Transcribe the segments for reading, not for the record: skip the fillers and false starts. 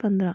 15।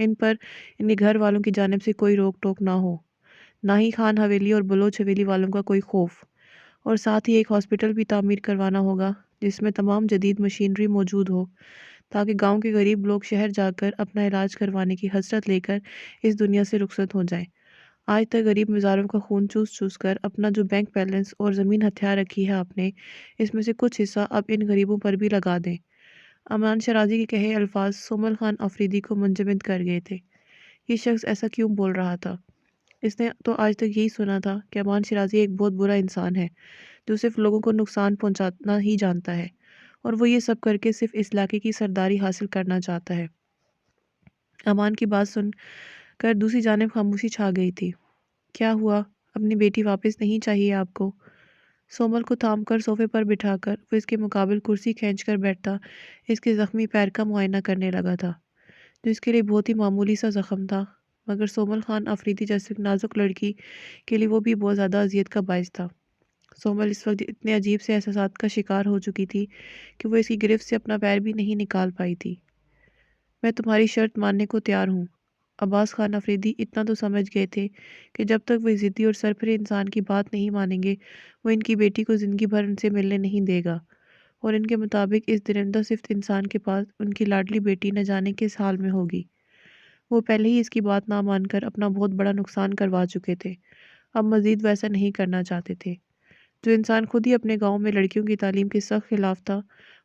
ان پر ان کے گھر والوں کی جانب سے کوئی روک ٹوک نہ ہو، نہ ہی خان حویلی اور بلوچ حویلی والوں کا کوئی خوف، اور ساتھ ہی ایک ہاسپٹل بھی تعمیر کروانا ہوگا جس میں تمام جدید مشینری موجود ہو، تاکہ گاؤں کے غریب لوگ شہر جا کر اپنا علاج کروانے کی حسرت لے کر اس دنیا سے رخصت ہو جائیں۔ آج تک غریب مزاروں کا خون چوس چوس کر اپنا جو بینک بیلنس اور زمین ہتھیار رکھی ہے آپ نے، اس میں سے کچھ حصہ اب ان غریبوں پر بھی لگا دیں۔ امان شرازی کے کہے الفاظ سومل خان آفریدی کو منجمد کر گئے تھے۔ یہ شخص ایسا کیوں بول رہا تھا؟ اس نے تو آج تک یہی سنا تھا کہ امان شرازی ایک بہت برا انسان ہے جو صرف لوگوں کو نقصان پہنچانا ہی جانتا ہے، اور وہ یہ سب کر کے صرف اس علاقے کی سرداری حاصل کرنا چاہتا ہے۔ امان کی بات سن کر دوسری جانب خاموشی چھا گئی تھی۔ کیا ہوا؟ اپنی بیٹی واپس نہیں چاہیے آپ کو؟ سومل کو تھام کر صوفے پر بٹھا کر وہ اس کے مقابل کرسی کھینچ کر بیٹھتا اس کے زخمی پیر کا معائنہ کرنے لگا تھا، جو اس کے لیے بہت ہی معمولی سا زخم تھا، مگر سومل خان آفریدی جیسے نازک لڑکی کے لیے وہ بھی بہت زیادہ اذیت کا باعث تھا۔ سومل اس وقت اتنے عجیب سے احساسات کا شکار ہو چکی تھی کہ وہ اس کی گرفت سے اپنا پیر بھی نہیں نکال پائی تھی۔ میں تمہاری شرط ماننے کو تیار ہوں۔ عباس خان آفریدی اتنا تو سمجھ گئے تھے کہ جب تک وہ ضدی اور سرپرے انسان کی بات نہیں مانیں گے، وہ ان کی بیٹی کو زندگی بھر ان سے ملنے نہیں دے گا، اور ان کے مطابق اس درندہ صفت انسان کے پاس ان کی لاڈلی بیٹی نہ جانے کس حال میں ہوگی۔ وہ پہلے ہی اس کی بات نہ مان کر اپنا بہت بڑا نقصان کروا چکے تھے، اب مزید ویسا نہیں کرنا چاہتے تھے۔ جو انسان خود ہی اپنے گاؤں میں لڑکیوں کی تعلیم کے سخت خلاف تھا،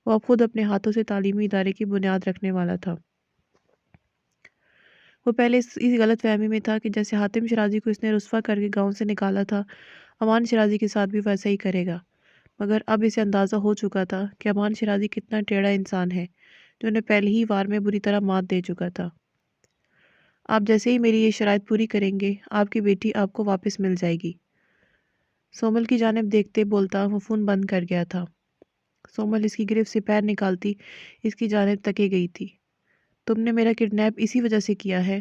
وہ اب خود اپنے ہاتھوں سے تعلیمی ادارے کی بنیاد رکھنے والا تھا۔ وہ پہلے اس غلط فہمی میں تھا کہ جیسے حاتم شرازی کو اس نے رسوا کر کے گاؤں سے نکالا تھا، امان شرازی کے ساتھ بھی ویسا ہی کرے گا، مگر اب اسے اندازہ ہو چکا تھا کہ امان شرازی کتنا ٹیڑھا انسان ہے، جو انہیں پہلے ہی وار میں بری طرح مات دے چکا تھا۔ آپ جیسے ہی میری یہ شرائط پوری کریں گے، آپ کی بیٹی آپ کو واپس مل جائے گی۔ سومل کی جانب دیکھتے بولتا وہ فون بند کر گیا تھا۔ سومل اس کی گرفت سے پیر نکالتی اس کی جانب تکے گئی تھی۔ تم نے میرا کڈنیپ اسی وجہ سے کیا ہے؟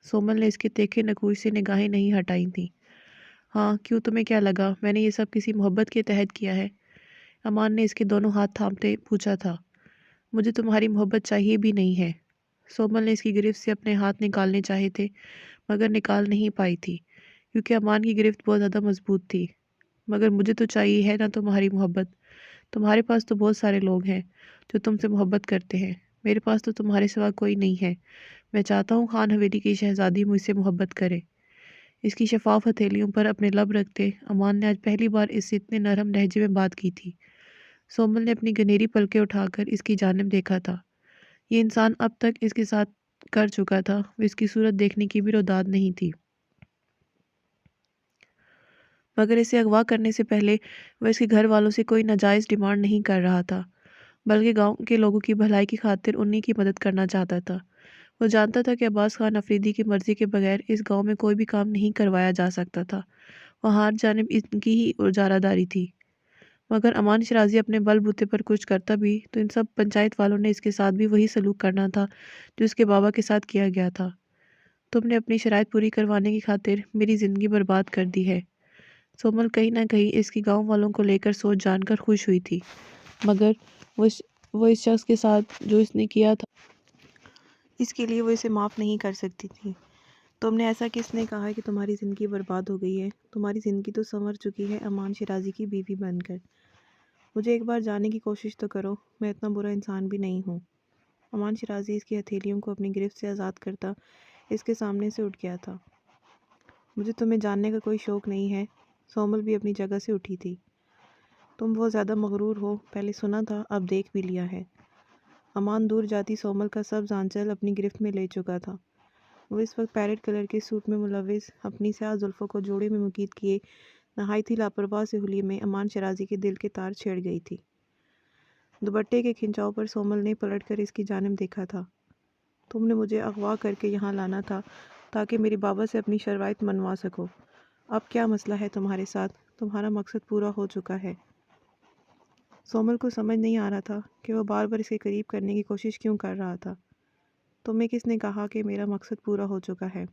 سومل نے اس کے تیکھے نقوش سے نگاہیں نہیں ہٹائی تھیں۔ ہاں، کیوں، تمہیں کیا لگا میں نے یہ سب کسی محبت کے تحت کیا ہے؟ امان نے اس کے دونوں ہاتھ تھامتے پوچھا تھا۔ مجھے تمہاری محبت چاہیے بھی نہیں ہے۔ سومل نے اس کی گرفت سے اپنے ہاتھ نکالنے چاہے تھے، مگر نکال نہیں پائی تھی، کیونکہ امان کی گرفت بہت زیادہ مضبوط تھی۔ مگر مجھے تو چاہیے ہے نہ تمہاری محبت۔ تمہارے پاس تو بہت سارے لوگ ہیں جو تم سے محبت کرتے ہیں، میرے پاس تو تمہارے سوا کوئی نہیں ہے۔ میں چاہتا ہوں خان حویلی کی شہزادی مجھ سے محبت کرے۔ اس کی شفاف ہتھیلیوں پر اپنے لب رکھتے امان نے آج پہلی بار اس سے اتنے نرم لہجے میں بات کی تھی۔ سومل نے اپنی گنیری پلکیں اٹھا کر اس کی جانب دیکھا تھا۔ یہ انسان اب تک اس کے ساتھ کر چکا تھا، وہ اس کی صورت دیکھنے کی بھی روداد نہیں تھی، مگر اسے اغوا کرنے سے پہلے وہ اس کے گھر والوں سے کوئی ناجائز ڈیمانڈ نہیں کر رہا تھا، بلکہ گاؤں کے لوگوں کی بھلائی کی خاطر انہی کی مدد کرنا چاہتا تھا۔ وہ جانتا تھا کہ عباس خان آفریدی کی مرضی کے بغیر اس گاؤں میں کوئی بھی کام نہیں کروایا جا سکتا تھا، وہاں ہر جانب ان کی ہی اجارہ داری تھی۔ مگر امان شرازی اپنے بل بوتے پر کچھ کرتا بھی تو ان سب پنچایت والوں نے اس کے ساتھ بھی وہی سلوک کرنا تھا جو اس کے بابا کے ساتھ کیا گیا تھا۔ تم نے اپنی شرائط پوری کروانے کی خاطر میری زندگی برباد کر دی ہے۔ سومل کہیں نہ کہیں اس کی گاؤں والوں کو لے کر سوچ جان کر خوش ہوئی تھی، مگر وہ اس شخص کے ساتھ جو اس نے کیا تھا اس کے لیے وہ اسے معاف نہیں کر سکتی تھی۔ تم نے ایسا کس نے کہا کہ تمہاری زندگی برباد ہو گئی ہے؟ تمہاری زندگی تو سنور چکی ہے امان شرازی کی بیوی بن کر۔ مجھے ایک بار جاننے کی کوشش تو کرو، میں اتنا برا انسان بھی نہیں ہوں۔ امان شرازی اس کی ہتھیلیوں کو اپنی گرفت سے آزاد کرتا اس کے سامنے سے اٹھ گیا تھا۔ مجھے تمہیں جاننے کا کوئی شوق نہیں ہے۔ سومل بھی اپنی جگہ سے اٹھی تھی۔ تم بہت زیادہ مغرور ہو، پہلے سنا تھا اب دیکھ بھی لیا ہے۔ امان دور جاتی سومل کا سبز آنچل اپنی گرفت میں لے چکا تھا۔ وہ اس وقت پیرٹ کلر کے سوٹ میں ملوث اپنی سیاہ زلفوں کو جوڑے میں مقید کیے نہایت ہی لاپرواہ سے حلیے میں امان شرازی کے دل کے تار چھیڑ گئی تھی۔ دوپٹے کے کھنچاؤ پر سومل نے پلٹ کر اس کی جانب دیکھا تھا۔ تم نے مجھے اغوا کر کے یہاں لانا تھا تاکہ میری بابا سے اپنی شرائط منوا سکو۔ اب کیا مسئلہ ہے تمہارے ساتھ؟ تمہارا مقصد پورا ہو چکا ہے۔ سومل کو سمجھ نہیں آ رہا تھا کہ وہ بار بار اسے قریب کرنے کی کوشش کیوں کر رہا تھا۔ تمہیں کس نے کہا کہ میرا مقصد پورا ہو چکا ہے؟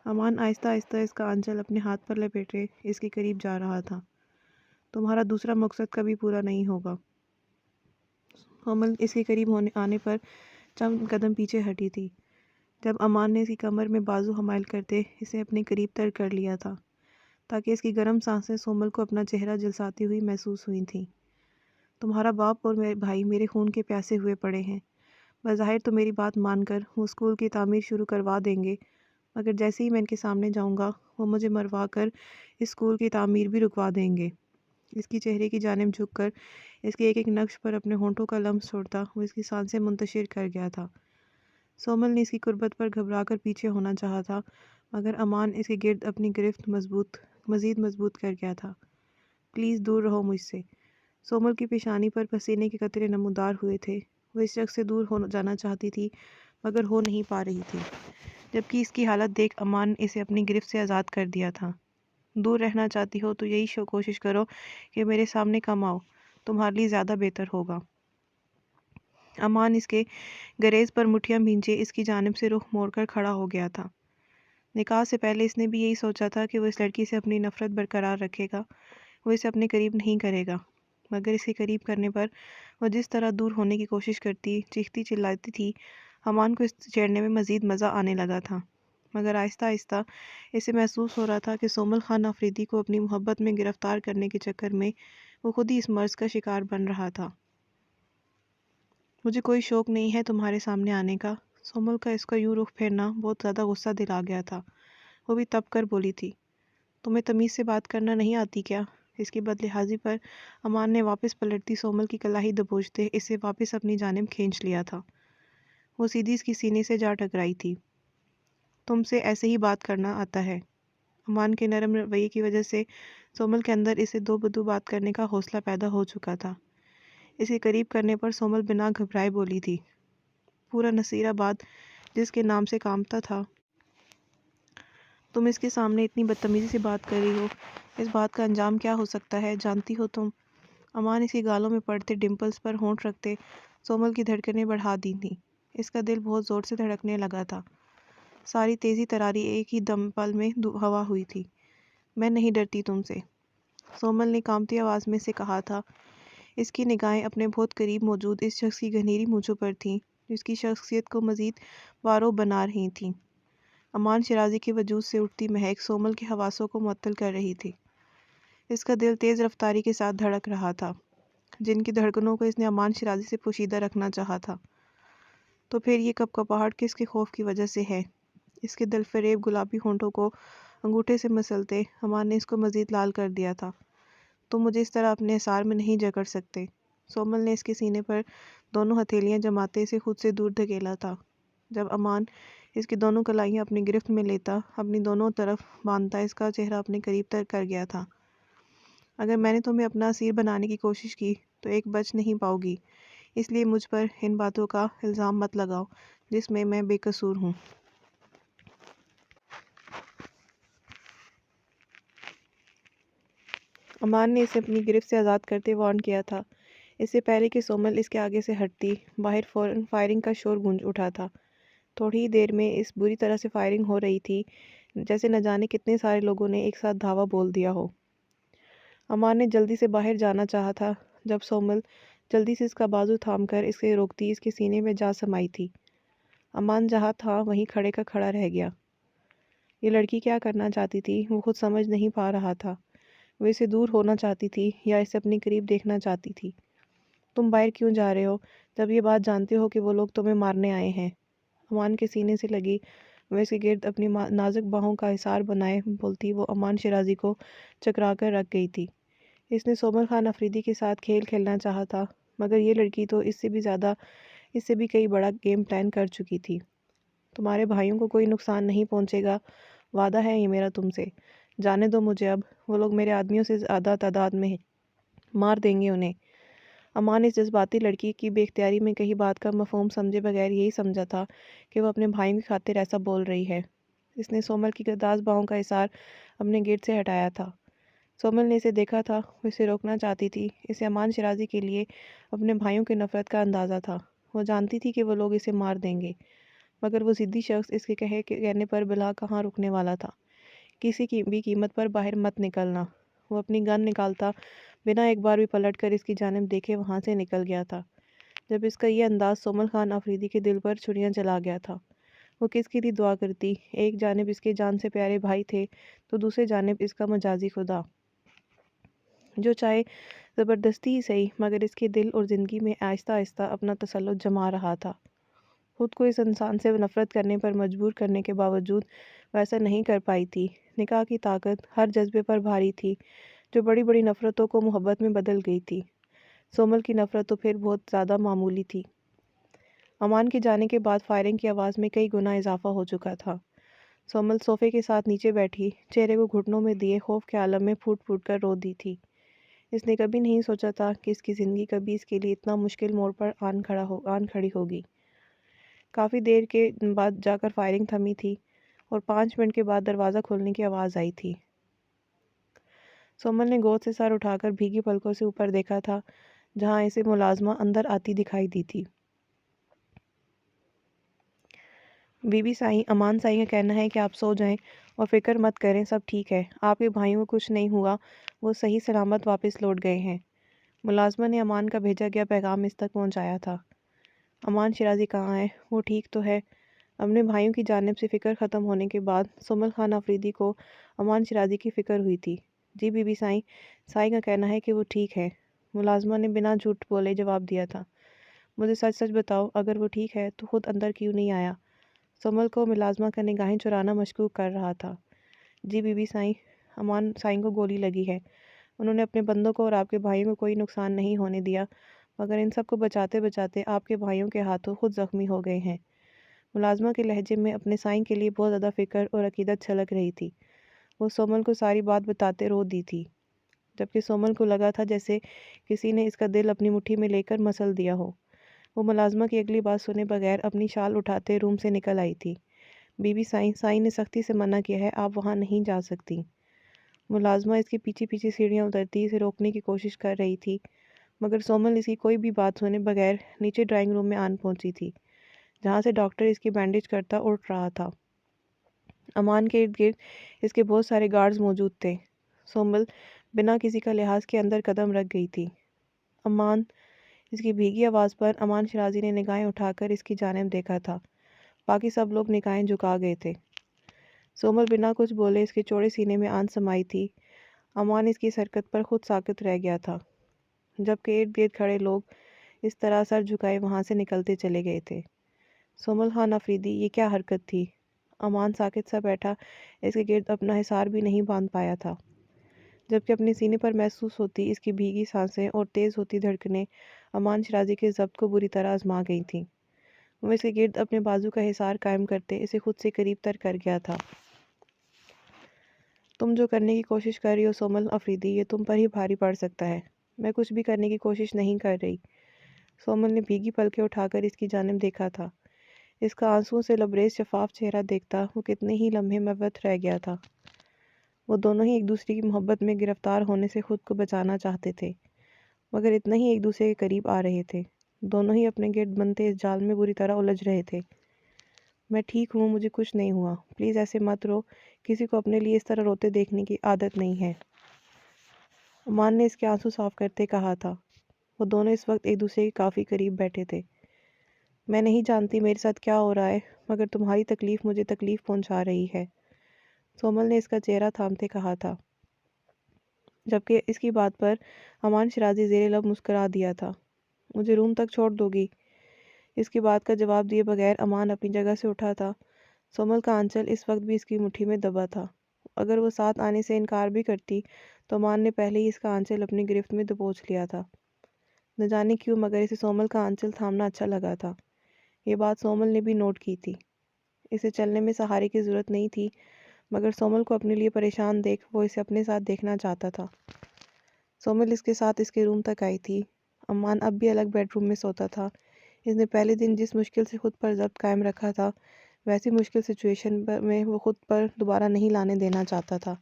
امان آہستہ آہستہ اس کا آنچل اپنے ہاتھ پر لپیٹے اس کے قریب جا رہا تھا۔ تمہارا دوسرا مقصد کبھی پورا نہیں ہوگا۔ سومل اس کے قریب آنے پر چند قدم پیچھے ہٹی تھی۔ جب امان نے اس کی کمر میں بازو حمائل کرتے اسے اپنے قریب تر کر لیا تھا تاکہ اس کی گرم سانسیں سومل کو اپنا چہرہ جلساتی ہوئی محسوس ہوئی تھیں۔ تمہارا باپ اور میرے بھائی میرے خون کے پیاسے ہوئے پڑے ہیں۔ بظاہر تو میری بات مان کر وہ اسکول کی تعمیر شروع کروا دیں گے، مگر جیسے ہی میں ان کے سامنے جاؤں گا وہ مجھے مروا کر اس اسکول کی تعمیر بھی رکوا دیں گے۔ اس کی چہرے کی جانب جھک کر اس کے ایک ایک نقش پر اپنے ہونٹوں کا لمس چھوڑتا وہ اس کی سانسیں منتشر کر گیا تھا۔ سومل نے اس کی قربت پر گھبرا کر پیچھے ہونا چاہا تھا، مگر امان اس کے گرد اپنی گرفت مزید مضبوط کر گیا تھا۔ پلیز دور رہو مجھ سے۔ سومل کی پیشانی پر پسینے کے قطرے نمودار ہوئے تھے۔ وہ اس شخص سے دور ہو جانا چاہتی تھی مگر ہو نہیں پا رہی تھی، جبکہ اس کی حالت دیکھ امان نے اسے اپنی گرفت سے آزاد کر دیا تھا۔ دور رہنا چاہتی ہو تو یہی کوشش کرو کہ میرے سامنے کم آؤ، تمہارے لیے زیادہ بہتر ہوگا۔ امان اس کے گریز پر مٹھیاں بھینچے اس کی جانب سے رخ موڑ کر کھڑا ہو گیا تھا۔ نکاح سے پہلے اس نے بھی یہی سوچا تھا کہ وہ اس لڑکی سے اپنی نفرت برقرار رکھے گا، وہ اسے اپنے قریب نہیں کرے گا، مگر اس کے قریب کرنے پر وہ جس طرح دور ہونے کی کوشش کرتی، چیختی چلاتی تھی، امان کو اس چھیڑنے میں مزید مزہ آنے لگا تھا۔ مگر آہستہ آہستہ اسے محسوس ہو رہا تھا کہ سومل خان آفریدی کو اپنی محبت میں گرفتار کرنے کے چکر میں وہ خود ہی اس مرض کا شکار بن رہا تھا۔ مجھے کوئی شوق نہیں ہے تمہارے سامنے آنے کا۔ سومل کا اس کا یوں رخ پھیرنا بہت زیادہ غصہ دلا گیا تھا۔ وہ بھی تپ کر بولی تھی، تمہیں تمیز سے بات کرنا نہیں آتی کیا؟ اس کی بدلحاظی پر امان نے واپس پلٹتی سومل کی کلائی دبوچتے اسے واپس اپنی جانب کھینچ لیا تھا۔ وہ سیدھی اس کی سینے سے جا ٹکرائی تھی۔ تم سے ایسے ہی بات کرنا آتا ہے؟ امان کے نرم رویے کی وجہ سے سومل کے اندر اسے دو بدو بات کرنے کا حوصلہ پیدا ہو چکا تھا۔ اسے قریب کرنے پر سومل بنا گھبرائے بولی تھی، پورا نصیر آباد جس کے نام سے کامتا تھا، تم اس کے سامنے اتنی بدتمیزی سے بات کر رہی ہو، اس بات کا انجام کیا ہو سکتا ہے جانتی ہو تم؟ امان اس کی گالوں میں پڑتے ڈمپلز پر ہونٹ رکھتے سومل کی دھڑکنیں بڑھا دی تھیں۔ اس کا دل بہت زور سے دھڑکنے لگا تھا۔ ساری تیزی تراری ایک ہی دم پل میں ہوا ہوئی تھی۔ میں نہیں ڈرتی تم سے، سومل نے کانپتی آواز میں سے کہا تھا۔ اس کی نگاہیں اپنے بہت قریب موجود اس شخص کی گہریلی مونچھوں پر تھیں، جس کی شخصیت کو مزید وارو بنا رہی تھیں۔ امان شیرازی کے وجود سے اٹھتی مہک سومل کے حواسوں کو معطل کر رہی تھی۔ اس کا دل تیز رفتاری کے ساتھ دھڑک رہا تھا، جن کی دھڑکنوں کو اس نے امان شیرازی سے پوشیدہ رکھنا چاہا تھا۔ تو پھر یہ کپکپاہٹ کس کے خوف کی وجہ سے ہے؟ اس کے دل فریب گلابی ہونٹوں کو انگوٹھے سے مسلتے امان نے اس کو مزید لال کر دیا تھا۔ تم مجھے اس طرح اپنے حصار میں نہیں جکڑ سکتے۔ سومل نے اس کے سینے پر دونوں ہتھیلیاں جماتے اسے خود سے دور دھکیلا تھا۔ جب امان اس کی دونوں کلائیاں اپنی گرفت میں لیتا، اپنی دونوں طرف باندھتا، اس کا چہرہ اپنے قریب تر کر گیا تھا۔ اگر میں نے تمہیں اپنا اسیر بنانے کی کوشش کی تو ایک بچ نہیں پاؤ گی، اس لیے مجھ پر ان باتوں کا الزام مت لگاؤ جس میں میں بے قصور ہوں۔ امان نے اسے اپنی گرفت سے آزاد کرتے وارن کیا تھا۔ اس سے پہلے کہ سومل اس کے آگے سے ہٹتی، باہر فوراً فائرنگ کا شور گونج اٹھا تھا۔ تھوڑی ہی دیر میں اس بری طرح سے فائرنگ ہو رہی تھی جیسے نہ جانے کتنے سارے لوگوں نے ایک ساتھ دھاوا بول دیا ہو۔ امان نے جلدی سے باہر جانا چاہا تھا جب سومل جلدی سے اس کا بازو تھام کر اسے روکتی اس کے سینے میں جا سمائی تھی۔ امان جہاں تھا وہیں کھڑے کا کھڑا رہ گیا۔ یہ لڑکی کیا کرنا چاہتی تھی وہ خود سمجھ نہیں پا رہا تھا۔ وہ اسے دور ہونا چاہتی تھی یا اسے اپنے قریب دیکھنا چاہتی تھی۔ تم باہر کیوں جا رہے ہو جب یہ بات جانتے ہو کہ وہ لوگ تمہیں مارنے آئے ہیں؟ امان کے سینے سے لگی وہ اس کے گرد اپنی نازک باہوں کا حصار بنائے بولتی وہ امان شیرازی کو چکرا کر رکھ گئی تھی۔ اس نے سومل خان آفریدی کے ساتھ کھیل کھیلنا چاہا تھا، مگر یہ لڑکی تو اس سے بھی کئی بڑا گیم پلان کر چکی تھی۔ تمہارے بھائیوں کو کوئی نقصان نہیں پہنچے گا، وعدہ ہے یہ میرا تم سے۔ جانے دو مجھے اب، وہ لوگ میرے آدمیوں سے زیادہ تعداد میں ہیں، مار دیں گے انہیں۔ امان اس جذباتی لڑکی کی بے اختیاری میں کہیں بات کا مفہوم سمجھے بغیر یہی سمجھا تھا کہ وہ اپنے بھائیوں کی خاطر ایسا بول رہی ہے۔ اس نے سومل کی گداز باہوں کا حصار اپنے گرد سے ہٹایا تھا۔ سومل نے اسے دیکھا تھا، وہ اسے روکنا چاہتی تھی۔ اسے امان شیرازی کے لیے اپنے بھائیوں کی نفرت کا اندازہ تھا۔ وہ جانتی تھی کہ وہ لوگ اسے مار دیں گے، مگر وہ ضدی شخص اس کے کہنے پر بلا کہاں رکنے والا تھا۔ کسی بھی قیمت پر باہر مت نکلنا۔ وہ اپنی گن نکالتا بنا ایک بار بھی پلٹ کر اس کی جانب دیکھے وہاں سے نکل گیا تھا۔ جب اس کا یہ انداز سومل خان آفریدی کے دل پر چھریاں چلا گیا تھا۔ وہ کس کے لیے دعا کرتی؟ ایک جانب اس کے جان سے پیارے بھائی تھے تو دوسرے جانب اس کا مجازی خدا، جو چاہے زبردستی ہی صحیح مگر اس کے دل اور زندگی میں آہستہ آہستہ اپنا تسلط جما رہا تھا۔ خود کو اس انسان سے نفرت کرنے پر مجبور کرنے کے باوجود وہ ایسا نہیں کر پائی تھی۔ نکاح کی طاقت ہر جذبے پر بھاری تھی، جو بڑی بڑی نفرتوں کو محبت میں بدل گئی تھی۔ سومل کی نفرت تو پھر بہت زیادہ معمولی تھی۔ امان کے جانے کے بعد فائرنگ کی آواز میں کئی گنا اضافہ ہو چکا تھا۔ سومل صوفے کے ساتھ نیچے بیٹھی چہرے کو گھٹنوں میں دیے خوف کے عالم میں پھوٹ پھوٹ کر رو دی تھی۔ اس نے کبھی نہیں سوچا تھا کہ اس کی زندگی کبھی اس کے لیے اتنا مشکل موڑ پر آن کھڑی ہوگی۔ کافی دیر کے بعد جا کر فائرنگ تھمی تھی اور 5 منٹ کے بعد دروازہ کھولنے کی آواز آئی تھی۔ سومل نے گود سے سر اٹھا کر بھیگی پلکوں سے اوپر دیکھا تھا جہاں اسے ملازمہ اندر آتی دکھائی دی تھی۔ بی بی سائیں، امان سائیں کا کہنا ہے کہ آپ سو جائیں اور فکر مت کریں، سب ٹھیک ہے، آپ کے بھائیوں کو کچھ نہیں ہوا، وہ صحیح سلامت واپس لوٹ گئے ہیں۔ ملازمہ نے امان کا بھیجا گیا پیغام اس تک پہنچایا تھا۔ امان شیرازی کہاں ہے؟ وہ ٹھیک تو ہے؟ اپنے بھائیوں کی جانب سے فکر ختم ہونے کے بعد سومل خان آفریدی کو امان شیرازی کی فکر ہوئی تھی۔ جی بی بی سائیں، سائیں کا کہنا ہے کہ وہ ٹھیک ہے۔ ملازمہ نے بنا جھوٹ بولے جواب دیا تھا۔ مجھے سچ سچ بتاؤ، اگر وہ ٹھیک ہے تو خود اندر کیوں نہیں آیا؟ سومل کو ملازمہ کا نگاہیں چرانا مشکوک کر رہا تھا۔ جی بی بی سائیں، امان سائیں کو گولی لگی ہے، انہوں نے اپنے بندوں کو اور آپ کے بھائیوں کو کوئی نقصان نہیں ہونے دیا، مگر ان سب کو بچاتے بچاتے آپ کے بھائیوں کے ہاتھوں خود زخمی ہو گئے ہیں۔ ملازمہ کے لہجے میں اپنے سائیں کے لیے بہت زیادہ فکر اور عقیدت چھلک رہی تھی۔ وہ سومل کو ساری بات بتاتے رو دی تھی، جبکہ سومل کو لگا تھا جیسے کسی نے اس کا دل اپنی مٹھی میں لے کر مسل دیا ہو۔ وہ ملازمہ کی اگلی بات سنے بغیر اپنی شال اٹھاتے روم سے نکل آئی تھی۔ بی بی سائیں، سائیں نے سختی سے منع کیا ہے، آپ وہاں نہیں جا سکتی۔ ملازمہ اس کے پیچھے پیچھے سیڑھیاں اترتی اسے روکنے کی کوشش کر رہی تھی، مگر سومل اس کی کوئی بھی بات سنے بغیر نیچے ڈرائنگ روم میں آن پہنچی تھی، جہاں سے ڈاکٹر اس کی بینڈیج کرتا اٹھ رہا تھا۔ امان کے ارد گرد اس کے بہت سارے گارڈز موجود تھے۔ سومل بنا کسی کا لحاظ کے اندر قدم رکھ گئی تھی۔ امان، اس کی بھیگی آواز پر امان شیرازی نے نگاہیں اٹھا کر اس کی جانب دیکھا تھا۔ باقی سب لوگ نگاہیں جھکا گئے تھے۔ سومل بنا کچھ بولے اس کے چوڑے سینے میں آن سمائی تھی۔ امان اس کی اس حرکت پر خود ساکت رہ گیا تھا، جبکہ ارد گرد کھڑے لوگ اس طرح سر جھکائے وہاں سے نکلتے چلے گئے تھے۔ سومل خان آفریدی، یہ کیا حرکت تھی؟ امان ساکت سا بیٹھا اس کے گرد اپنا حصار بھی نہیں باندھ پایا تھا، جبکہ اپنے سینے پر محسوس ہوتی اس کی بھیگی سانسیں اور تیز ہوتی دھڑکنیں امان شیرازی کے ضبط کو بری طرح آزما گئی تھیں۔ وہ اس کے گرد اپنے بازو کا حصار قائم کرتے اسے خود سے قریب تر کر گیا تھا۔ تم جو کرنے کی کوشش کر رہی ہو سومل آفریدی، یہ تم پر ہی بھاری پڑ سکتا ہے۔ میں کچھ بھی کرنے کی کوشش نہیں کر رہی۔ سومل نے بھیگی پلکیں اٹھا کر اس کی جانب دیکھا تھا۔ اس کا آنسوؤں سے لبریز شفاف چہرہ دیکھتا وہ کتنے ہی لمحے مبہوت رہ گیا تھا۔ وہ دونوں ہی ایک دوسرے کی محبت میں گرفتار ہونے سے خود کو بچانا چاہتے تھے، مگر اتنا ہی ایک دوسرے کے قریب آ رہے تھے۔ دونوں ہی اپنے گرد بنتے اس جال میں بری طرح الجھ رہے تھے۔ میں ٹھیک ہوں، مجھے کچھ نہیں ہوا، پلیز ایسے مت رو، کسی کو اپنے لیے اس طرح روتے دیکھنے کی عادت نہیں ہے۔ امان نے اس کے آنسو صاف کرتے کہا تھا۔ وہ دونوں اس وقت ایک دوسرے کے کافی قریب بیٹھے تھے۔ میں نہیں جانتی میرے ساتھ کیا ہو رہا ہے، مگر تمہاری تکلیف مجھے تکلیف پہنچا رہی ہے، سومل نے اس کا چہرہ تھامتے کہا تھا، جبکہ اس کی بات پر امان شیرازی زیر لب مسکرا دیا تھا۔ مجھے روم تک چھوڑ دو گی؟ اس کی بات کا جواب دیے بغیر امان اپنی جگہ سے اٹھا تھا۔ سومل کا آنچل اس وقت بھی اس کی مٹھی میں دبا تھا۔ اگر وہ ساتھ آنے سے انکار بھی کرتی تو امان نے پہلے ہی اس کا آنچل اپنی گرفت میں دبوچ لیا تھا۔ نہ جانے کیوں مگر اسے سومل کا آنچل تھامنا اچھا لگا تھا۔ یہ بات سومل نے بھی نوٹ کی تھی۔ اسے چلنے میں سہارے کی ضرورت نہیں تھی، مگر سومل کو اپنے لیے پریشان دیکھ وہ اسے اپنے ساتھ دیکھنا چاہتا تھا۔ سومل اس کے ساتھ اس کے روم تک آئی تھی۔ امان اب بھی الگ بیڈ روم میں سوتا تھا۔ اس نے پہلے دن جس مشکل سے خود پر ضبط قائم رکھا تھا، ویسی مشکل سچویشن میں وہ خود پر دوبارہ نہیں لانے دینا چاہتا تھا،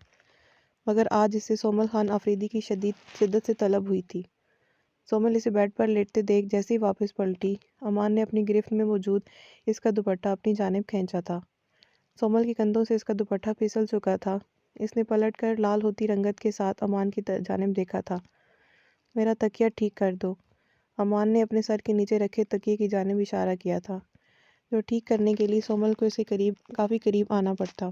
مگر آج اس سے سومل خان آفریدی کی شدت سے طلب ہوئی تھی۔ سومل اسے بیڈ پر لیٹتے دیکھ جیسے ہی واپس پلٹی، امان نے اپنی گرفت میں موجود اس کا دوپٹہ اپنی جانب کھینچا تھا۔ سومل کے کندھوں سے اس کا دوپٹہ پھسل چکا تھا۔ اس نے پلٹ کر لال ہوتی رنگت کے ساتھ امان کی جانب دیکھا تھا۔ میرا تکیہ ٹھیک کر دو، امان نے اپنے سر کے نیچے رکھے تکیے کی جانب اشارہ کیا تھا، جو ٹھیک کرنے کے لیے سومل کو اسے کافی قریب آنا پڑتا،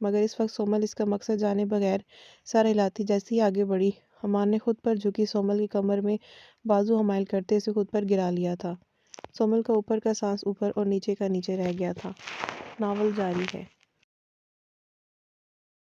مگر اس وقت سومل اس کا مقصد جانے بغیر سر ہلاتی جیسی آگے بڑھی، امان نے خود پر جھکی سومل کی کمر میں بازو حمائل کرتے اسے خود پر گرا لیا تھا۔ سومل کا اوپر کا سانس اوپر اور نیچے کا نیچے رہ گیا تھا۔ ناول جاری ہے۔